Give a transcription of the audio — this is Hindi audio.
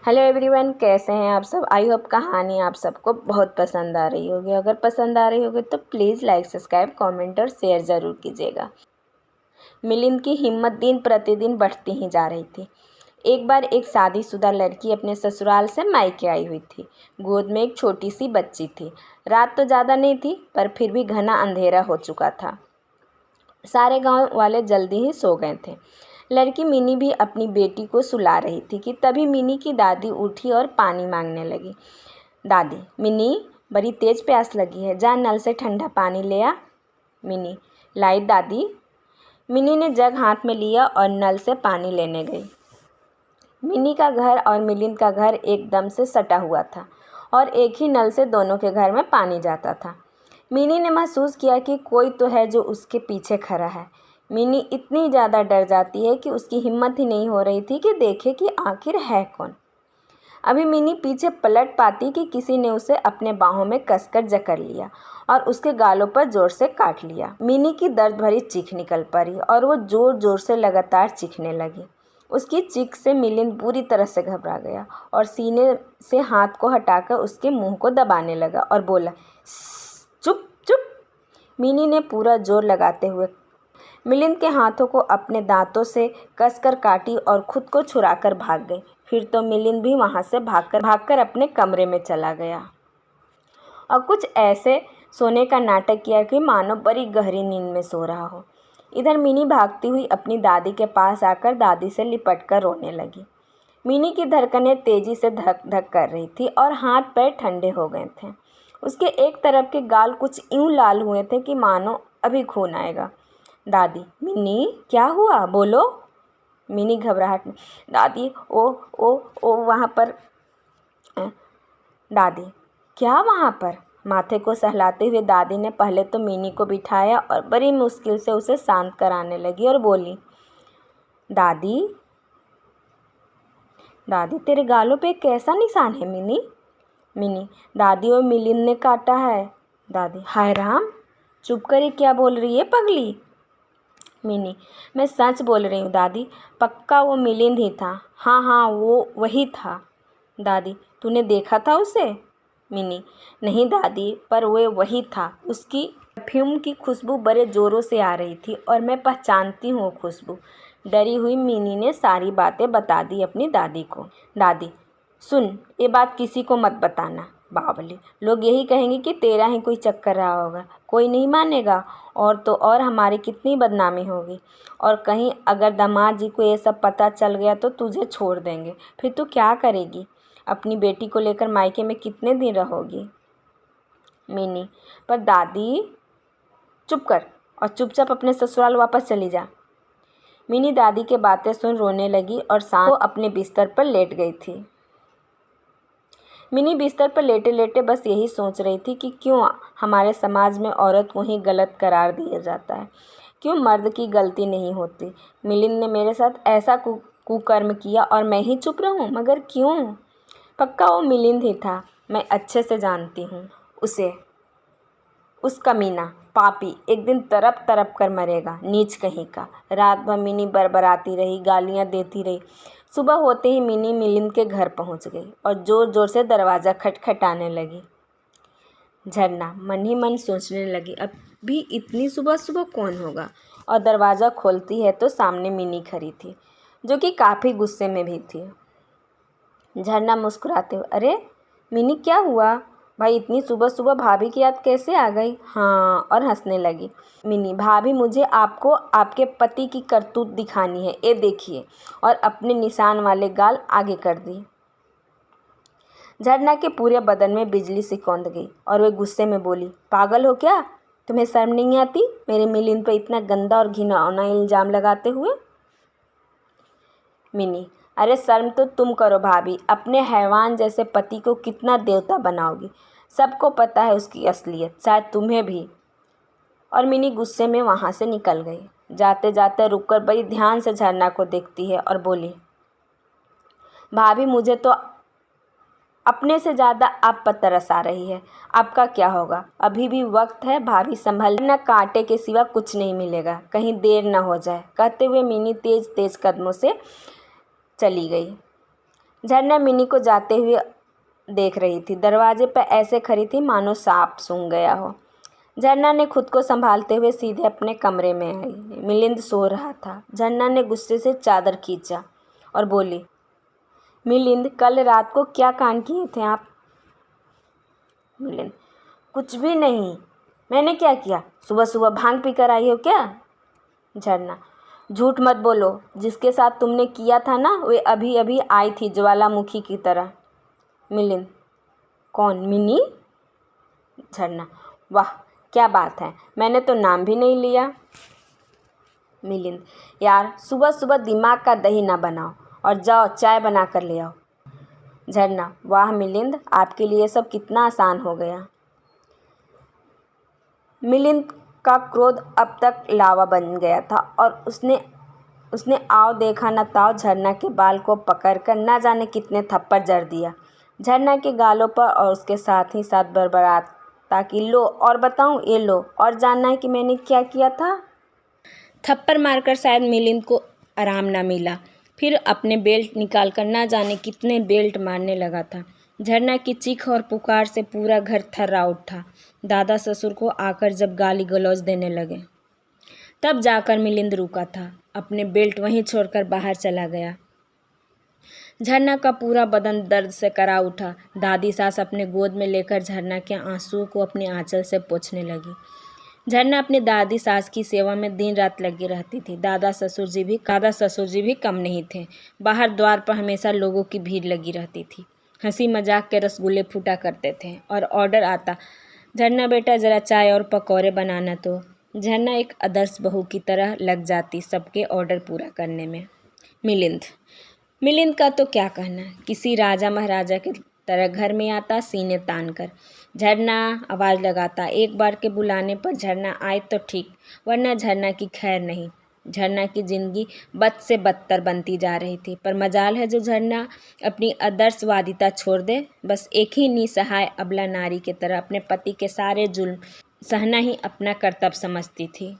हेलो एवरीवन, कैसे हैं आप सब। आई होप कहानी आप सबको बहुत पसंद आ रही होगी। अगर पसंद आ रही होगी तो प्लीज़ लाइक, सब्सक्राइब, कमेंट और शेयर ज़रूर कीजिएगा। मिलिंद की हिम्मत दिन प्रतिदिन बढ़ती ही जा रही थी। एक बार एक शादीशुदा लड़की अपने ससुराल से मायके आई हुई थी। गोद में एक छोटी सी बच्ची थी। रात तो ज़्यादा नहीं थी, पर फिर भी घना अंधेरा हो चुका था। सारे गांव वाले जल्दी ही सो गए थे। लड़की मिनी भी अपनी बेटी को सुला रही थी कि तभी मिनी की दादी उठी और पानी मांगने लगी। दादी, मिनी, बड़ी तेज प्यास लगी है, जा नल से ठंडा पानी ले आ। मिनी, लाई दादी। मिनी ने जग हाथ में लिया और नल से पानी लेने गई। मिनी का घर और मिलिंद का घर एकदम से सटा हुआ था और एक ही नल से दोनों के घर में पानी जाता था। मिनी ने महसूस किया कि कोई तो है जो उसके पीछे खड़ा है। मिनी इतनी ज़्यादा डर जाती है कि उसकी हिम्मत ही नहीं हो रही थी कि देखे कि आखिर है कौन। अभी मिनी पीछे पलट पाती कि किसी ने उसे अपने बाहों में कसकर जकड़ लिया और उसके गालों पर जोर से काट लिया। मिनी की दर्द भरी चीख निकल पड़ी और वो जोर जोर से लगातार चीखने लगी। उसकी चीख से मिलिंद बुरी तरह से घबरा गया और सीने से हाथ को हटाकर उसके मुंह को दबाने लगा और बोला, चुप चुप। मिनी ने पूरा जोर लगाते हुए मिलिंद के हाथों को अपने दांतों से कसकर काटी और खुद को छुड़ाकर भाग गई। फिर तो मिलिंद भी वहां से भागकर अपने कमरे में चला गया और कुछ ऐसे सोने का नाटक किया कि मानो बड़ी गहरी नींद में सो रहा हो। इधर मिनी भागती हुई अपनी दादी के पास आकर दादी से लिपटकर रोने लगी। मिनी की धड़कनें तेजी से धक धक कर रही थी और हाथ पैर ठंडे हो गए थे। उसके एक तरफ के गाल कुछ यूं लाल हुए थे कि मानो अभी खून आएगा। दादी, मिनी, क्या हुआ, बोलो। मिनी घबराहट में, दादी, ओ वहाँ पर। दादी, क्या वहाँ पर। माथे को सहलाते हुए दादी ने पहले तो मिनी को बिठाया और बड़ी मुश्किल से उसे शांत कराने लगी और बोली, दादी, दादी, तेरे गालों पे कैसा निशान है मिनी। मिनी, दादी, और मिलिंद ने काटा है। दादी, हाय राम, चुप करे, क्या बोल रही है पगली। मिनी, मैं सच बोल रही हूँ दादी, पक्का वो मिलिंद ही था। हाँ हाँ, वो वही था। दादी, तूने देखा था उसे। मिनी, नहीं दादी, पर वो वही था। उसकी परफ्यूम की खुशबू बड़े ज़ोरों से आ रही थी और मैं पहचानती हूँ वो खुशबू। डरी हुई मिनी ने सारी बातें बता दी अपनी दादी को। दादी, सुन, ये बात किसी को मत बताना। बावली, लोग यही कहेंगे कि तेरा ही कोई चक्कर रहा होगा। कोई नहीं मानेगा और तो और हमारी कितनी बदनामी होगी। और कहीं अगर दामाद जी को ये सब पता चल गया तो तुझे छोड़ देंगे। फिर तू क्या करेगी। अपनी बेटी को लेकर मायके में कितने दिन रहोगी। मिनी, पर दादी। चुप कर और चुपचाप अपने ससुराल वापस चली जा। मिनी दादी के बातें सुन रोने लगी और शाम को अपने बिस्तर पर लेट गई थी। मिनी बिस्तर पर लेटे लेटे बस यही सोच रही थी कि क्यों हमारे समाज में औरत को ही गलत करार दिया जाता है, क्यों मर्द की गलती नहीं होती। मिलिंद ने मेरे साथ ऐसा कुकर्म किया और मैं ही चुप रहूं, मगर क्यों। पक्का वो मिलिंद ही था, मैं अच्छे से जानती हूँ उसे। उस कमीना पापी एक दिन तड़प तड़प कर मरेगा, नीच कहीं का। रात भर मिनी बरबराती रही, गालियाँ देती रही। सुबह होते ही मिनी मिलिंद के घर पहुंच गई और ज़ोर ज़ोर से दरवाज़ा खटखटाने लगी। झरना मन ही मन सोचने लगी, अभी इतनी सुबह सुबह कौन होगा। और दरवाज़ा खोलती है तो सामने मिनी खड़ी थी, जो कि काफ़ी गुस्से में भी थी। झरना मुस्कुराते हुए, अरे मिनी, क्या हुआ भाई, इतनी सुबह सुबह भाभी की याद कैसे आ गई। हाँ, और हंसने लगी। मिनी, भाभी, मुझे आपको आपके पति की करतूत दिखानी है, ये देखिए। और अपने निशान वाले गाल आगे कर दी। झरना के पूरे बदन में बिजली सी कौंध गई और वे गुस्से में बोली, पागल हो क्या, तुम्हें शर्म नहीं आती मेरे मिलिंद पर इतना गंदा और घिनौना इल्ज़ाम लगाते हुए। मिनी, अरे शर्म तो तुम करो भाभी, अपने हैवान जैसे पति को कितना देवता बनाओगी। सबको पता है उसकी असलियत, शायद तुम्हें भी। और मिनी गुस्से में वहाँ से निकल गई। जाते जाते रुककर बड़ी ध्यान से झरना को देखती है और बोली, भाभी, मुझे तो अपने से ज़्यादा आप पर तरस आ रही है। आपका क्या होगा, अभी भी वक्त है, भाभी संभल, न कांटे के सिवा कुछ नहीं मिलेगा, कहीं देर न हो जाए। कहते हुए मिनी तेज तेज कदमों से चली गई। झरना मिनी को जाते हुए देख रही थी। दरवाजे पर ऐसे खड़ी थी मानो सांप सूंघ गया हो। झरना ने खुद को संभालते हुए सीधे अपने कमरे में आई। मिलिंद सो रहा था। झरना ने गुस्से से चादर खींचा और बोली, मिलिंद, कल रात को क्या कांड किए थे आप? मिलिंद, कुछ भी नहीं। मैंने क्या किया? सुबह सुबह भांग पी कर आई हो क्या? झरना, झूठ मत बोलो। जिसके साथ तुमने किया था ना, वे अभी अभी आई थी ज्वालामुखी की तरह। मिलिंद, कौन, मिनी? झरना, वाह क्या बात है, मैंने तो नाम भी नहीं लिया। मिलिंद, यार सुबह सुबह दिमाग का दही ना बनाओ और जाओ चाय बना कर ले आओ। झरना, वाह मिलिंद, आपके लिए सब कितना आसान हो गया। मिलिंद का क्रोध अब तक लावा बन गया था और उसने आओ देखा न ताओ झरना के बाल को पकड़कर न जाने कितने थप्पड़ जड़ दिया झरना के गालों पर और उसके साथ ही साथ बड़बड़ाता, ताकि लो और बताऊं, ये लो और जानना है कि मैंने क्या किया था। थप्पड़ मारकर शायद मिलिंद को आराम ना मिला। फिर अपने बेल्ट निकालकर ना जाने कितने बेल्ट मारने लगा था। झरना की चीख और पुकार से पूरा घर थर्रा उठा। दादा ससुर को आकर जब गाली गलौज देने लगे तब जाकर मिलिंद रुका था। अपने बेल्ट वहीं छोड़कर बाहर चला गया। झरना का पूरा बदन दर्द से करा उठा। दादी सास अपने गोद में लेकर झरना के आंसुओं को अपने आंचल से पोंछने लगी। झरना अपनी दादी सास की सेवा में दिन रात लगी रहती थी। दादा ससुर जी भी कम नहीं थे। बाहर द्वार पर हमेशा लोगों की भीड़ लगी रहती थी। हंसी मजाक के रसगुल्ले फूटा करते थे और ऑर्डर आता, झरना बेटा ज़रा चाय और पकौड़े बनाना। तो झरना एक आदर्श बहू की तरह लग जाती सबके ऑर्डर पूरा करने में। मिलिंद का तो क्या कहना, किसी राजा महाराजा की तरह घर में आता सीने तान कर। झरना आवाज़ लगाता। एक बार के बुलाने पर झरना आए तो ठीक, वरना झरना की खैर नहीं। झरना की ज़िंदगी बद से बदतर बनती जा रही थी। पर मजाल है जो झरना अपनी आदर्शवादिता छोड़ दे। बस एक ही निसहाय अबला नारी की तरह अपने पति के सारे जुल्म सहना ही अपना कर्तव्य समझती थी।